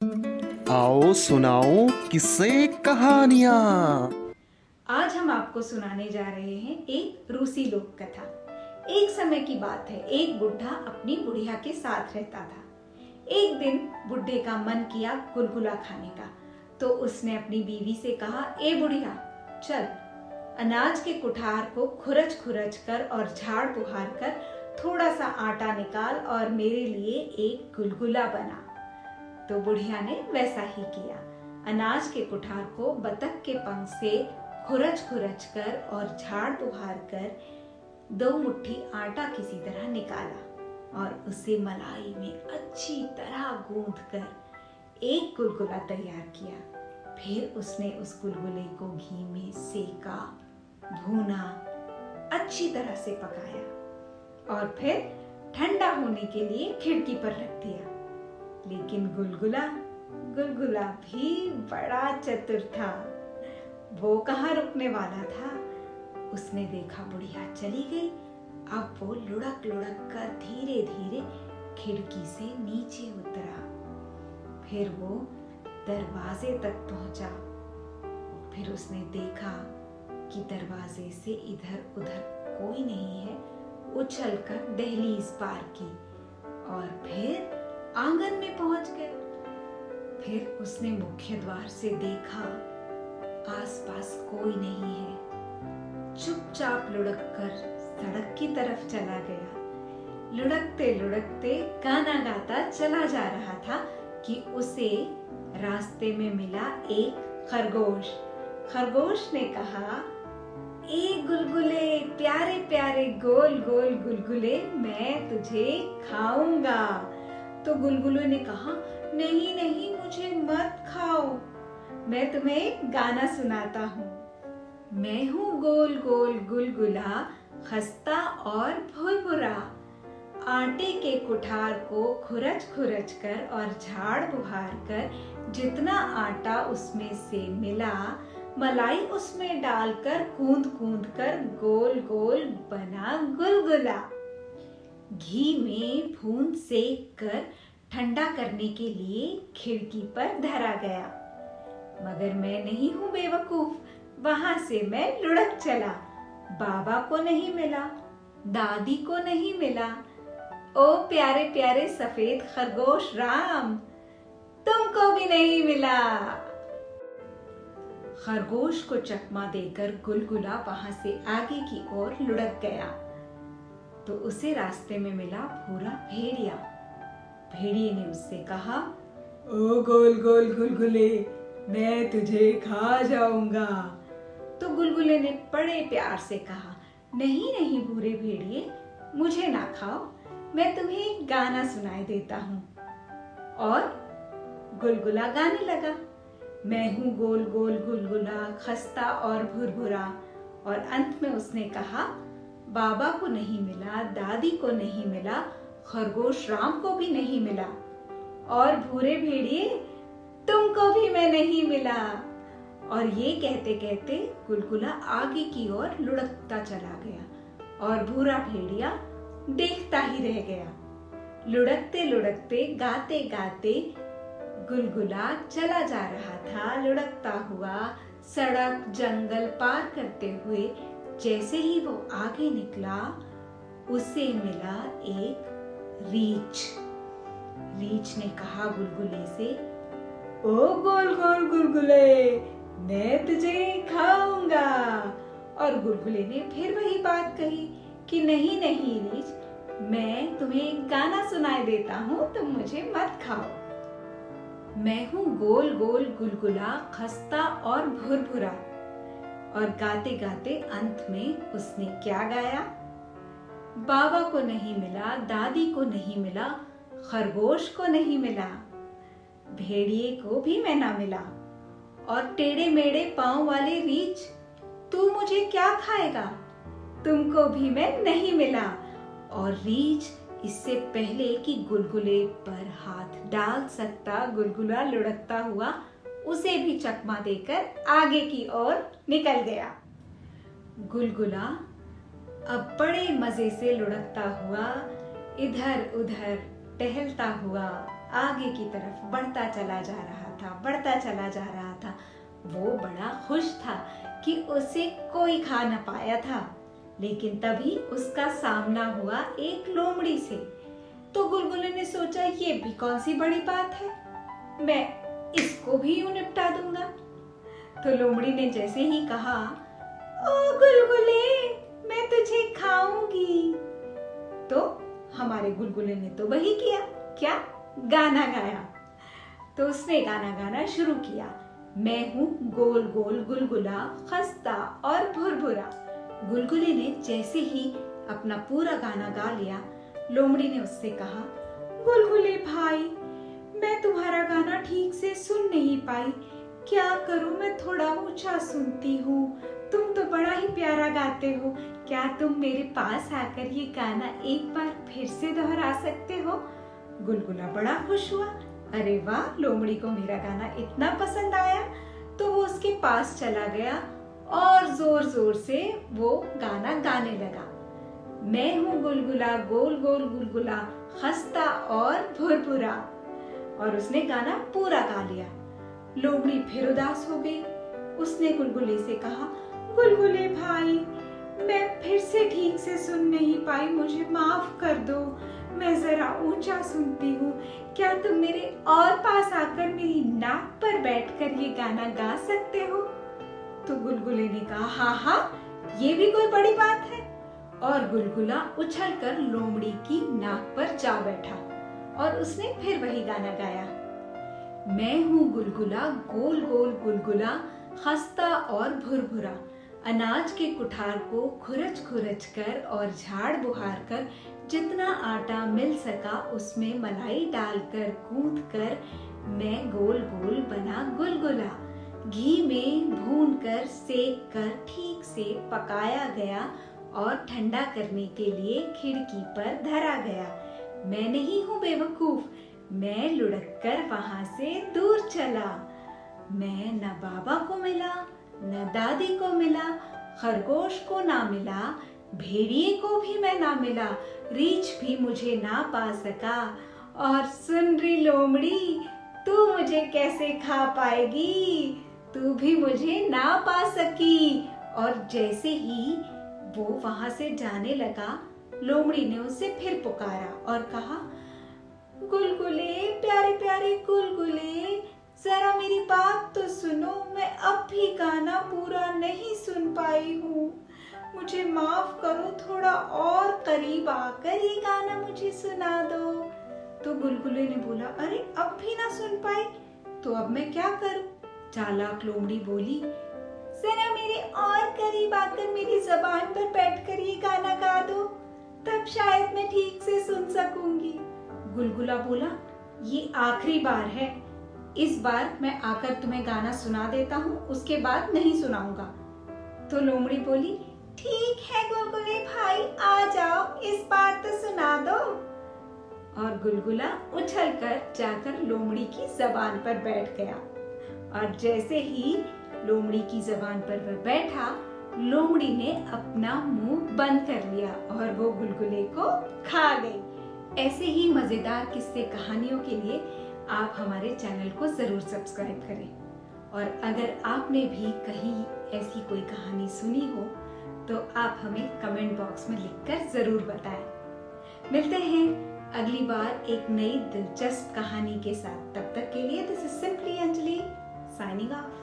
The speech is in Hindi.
आओ सुनाओ किस्से कहानियाँ। आज हम आपको सुनाने जा रहे हैं एक रूसी लोक कथा। एक समय की बात है, एक बुढ़ा अपनी बुढ़िया के साथ रहता था। एक दिन बुढ़े का मन किया गुलगुला खाने का, तो उसने अपनी बीवी से कहा, ए बुढ़िया, चल अनाज के कुठार को खुरच खुरच कर और झाड़ बुहार कर थोड़ा सा आटा निकाल और मेरे लिए एक गुलगुला बना। तो बुढ़िया ने वैसा ही किया। अनाज के कुठार को बतख के पंख से खुरच खुरच कर और झाड़ बुहार कर 2 मुट्ठी आटा किसी तरह निकाला और उसे मलाई में अच्छी तरह गूंथ कर एक गुलगुला तैयार किया। फिर उसने उस गुलगुले को घी में सेका, भूना, अच्छी तरह से पकाया और फिर ठंडा होने के लिए खिड़की पर रख दिया। लेकिन गुलगुला भी बड़ा चतुर था। वो कहाँ रुकने वाला था। उसने देखा बुढ़िया चली गई। अब वो लुढ़क लुढ़क कर धीरे धीरे खिड़की से नीचे उतरा। फिर वो दरवाजे तक पहुंचा। फिर उसने देखा कि दरवाजे से इधर उधर कोई नहीं है। उछलकर दहलीज पार की और फिर आंगन में पहुंच गए। फिर उसने मुख्य द्वार से देखा, आसपास कोई नहीं है। चुपचाप लुढ़क कर सड़क की तरफ चला गया। लुढ़कते लुढ़कते गाना गाता चला जा रहा था कि उसे रास्ते में मिला एक खरगोश। खरगोश ने कहा, ए गुलगुले, प्यारे प्यारे गोल गोल गुलगुले, मैं तुझे खाऊंगा। तो गुलगुले ने कहा, नहीं नहीं, मुझे मत खाओ, मैं तुम्हें एक गाना सुनाता हूँ। मैं हूँ गोल गोल गुलगुला, खस्ता और भुरभुरा, आटे के कुठार को खुरच खुरच कर और झाड़ बुहार कर जितना आटा उसमें से मिला, मलाई उसमें डालकर कूंद कूंद कर गोल गोल बना गुलगुला। घी में भून सेक कर ठंडा करने के लिए खिड़की पर धरा गया। मगर मैं नहीं हूँ बेवकूफ, वहां से मैं लुढ़क चला। बाबा को नहीं मिला, दादी को नहीं मिला। ओ प्यारे प्यारे सफेद खरगोश राम, तुमको भी नहीं मिला। खरगोश को चकमा देकर गुलगुला वहां से आगे की ओर लुढ़क गया। तो उसे रास्ते में मिला भूरा भेड़िया। भेड़िए ने उससे कहा, ओ गोल गोल गुलगुले, मैं तुझे खा जाऊंगा। तो गुलगुले ने बड़े प्यार से कहा, नहीं नहीं भूरे भेड़िए, मुझे ना खाओ, मैं तुम्हें एक गाना सुनाई देता हूँ। और गुलगुला गाने लगा, मैं हूँ गोल गोल गुलगुला, खस्ता और भुरभुरा। और अंत में उसने कहा, बाबा को नहीं मिला, दादी को नहीं मिला, खरगोश राम को भी नहीं मिला, और भूरे भेड़िए तुमको भी मैं नहीं मिला। और ये कहते कहते गुलगुला आगे की ओर लुढ़कता चला गया और भूरा भेड़िया देखता ही रह गया। लुढ़कते लुढ़कते गाते गाते गुलगुला चला जा रहा था, लुढ़कता हुआ सड़क जंगल पार करते हुए। जैसे ही वो आगे निकला, उसे मिला एक रीछ। रीछ ने कहा गुलगुले से, ओ गोल गोल गुलगुले, मैं तुझे खाऊंगा। और गुलगुले ने फिर वही बात कही कि नहीं नहीं रीछ, मैं तुम्हें एक गाना सुनाई देता हूँ, तुम मुझे मत खाओ। मैं हूँ गोल गोल गुलगुला, खस्ता और भुरभुरा। और गाते गाते अंत में उसने क्या गाया, बाबा को नहीं मिला, दादी को नहीं मिला, खरगोश को नहीं मिला, भेड़िए को भी मैं ना मिला, और टेढ़े मेढ़े पांव वाले रीछ, तू मुझे क्या खाएगा, तुमको भी मैं नहीं मिला। और रीछ इससे पहले कि गुलगुले पर हाथ डाल सकता, गुलगुला लुढ़कता हुआ उसे भी चकमा देकर आगे की ओर निकल गया। गुलगुला अब बड़े मजे से लुढ़कता हुआ इधर उधर टहलता हुआ आगे की तरफ बढ़ता चला जा रहा था, बढ़ता चला जा रहा था। वो बड़ा खुश था कि उसे कोई खा न पाया था, लेकिन तभी उसका सामना हुआ एक लोमड़ी से। तो गुलगुले ने सोचा, ये भी कौन सी बड़ी बात है, मैं इसको भी यूं निपटा दूंगा। तो लोमड़ी ने जैसे ही कहा, ओ गुलगुले, मैं तुझे खाऊंगी, तो हमारे गुलगुले ने तो वही किया, क्या, गाना गाया। तो उसने गाना गाना शुरू किया, मैं हूँ गोल गोल गुलगुला, खस्ता और भुरभुरा। गुलगुले ने जैसे ही अपना पूरा गाना गा लिया, लोमड़ी ने उससे कहा, गुलगुले भाई, मैं तुम्हारा गाना ठीक से सुन नहीं पाई, क्या करूं, मैं थोड़ा ऊंचा सुनती हूँ, तुम तो बड़ा ही प्यारा गाते हो, क्या तुम मेरे पास आकर ये गाना एक बार फिर से दोहरा सकते हो। गुलगुला बड़ा खुश हुआ, अरे वाह, लोमड़ी को मेरा गाना इतना पसंद आया। तो वो उसके पास चला गया और जोर जोर से वो गाना गाने लगा, मैं हूँ गुलगुला, गोल गोल गुलगुला, खस्ता और भुरभुरा। और उसने गाना पूरा गा लिया। लोमड़ी फिर उदास हो गई। उसने गुलगुले से कहा, गुलगुले भाई, मैं फिर से ठीक से सुन नहीं पाई, मुझे माफ कर दो, मैं जरा ऊंचा सुनती हूँ, क्या तुम मेरे और पास आकर मेरी नाक पर बैठकर ये गाना गा सकते हो। तो गुलगुले ने कहा, हाँ हाँ, ये भी कोई बड़ी बात है। और गुलगुला उछलकर लोमड़ी की नाक पर जा बैठा और उसने फिर वही गाना गाया, मैं हूँ गुलगुला, गोल गोल गुलगुला, खस्ता और भुरभुरा, अनाज के कुठार को खुरच खुरच कर और झाड़ बुहार कर जितना आटा मिल सका उसमें मलाई डालकर गूंथ कर मैं गोल गोल बना गुलगुला, घी में भून कर सेक कर ठीक से पकाया गया और ठंडा करने के लिए खिड़की पर धरा गया। मैं नहीं हूँ बेवकूफ, मैं लुढ़क कर वहां से दूर चला, मैं न बाबा को मिला, न दादी को मिला, खरगोश को ना मिला, भेड़िए को भी मैं ना मिला, रीछ भी मुझे ना पा सका, और सुन री लोमड़ी, तू मुझे कैसे खा पाएगी, तू भी मुझे ना पा सकी। और जैसे ही वो वहां से जाने लगा, लोमड़ी ने उसे फिर पुकारा और कहा, गुलगुले, प्यारे प्यारे गुलगुले, जरा मेरी बात तो सुनो, मैं अब भी गाना पूरा नहीं सुन पाई हूँ, मुझे माफ करो, थोड़ा और करीब आकर ये गाना मुझे सुना दो। तो गुलगुले ने बोला, अरे अब भी ना सुन पाई, तो अब मैं क्या करूं। चालाक लोमड़ी बोली, जरा मेरे और करीब आकर मेरी जबान पर बैठकर ये गाना गा दो, तब शायद मैं ठीक से सुन सकूंगी। गुलगुला बोला, ये आखिरी बार है, इस बार मैं आकर तुम्हें गाना सुना देता हूँ, उसके बाद नहीं सुनाऊंगा। तो लोमड़ी बोली, ठीक है गुलगुले भाई, आ जाओ, इस बार तो सुना दो। और गुलगुला उछलकर जाकर लोमड़ी की जबान पर बैठ गया, और जैसे ही लोमड़ी की जबान पर वह बैठा, लोमड़ी ने अपना मुंह बंद कर लिया और वो गुलगुले को खा गई। ऐसे ही मजेदार किस्से कहानियों के लिए आप हमारे चैनल को जरूर सब्सक्राइब करें, और अगर आपने भी कहीं ऐसी कोई कहानी सुनी हो तो आप हमें कमेंट बॉक्स में लिखकर जरूर बताएं। मिलते हैं अगली बार एक नई दिलचस्प कहानी के साथ। तब तक के लिए this is simply Anjali signing off.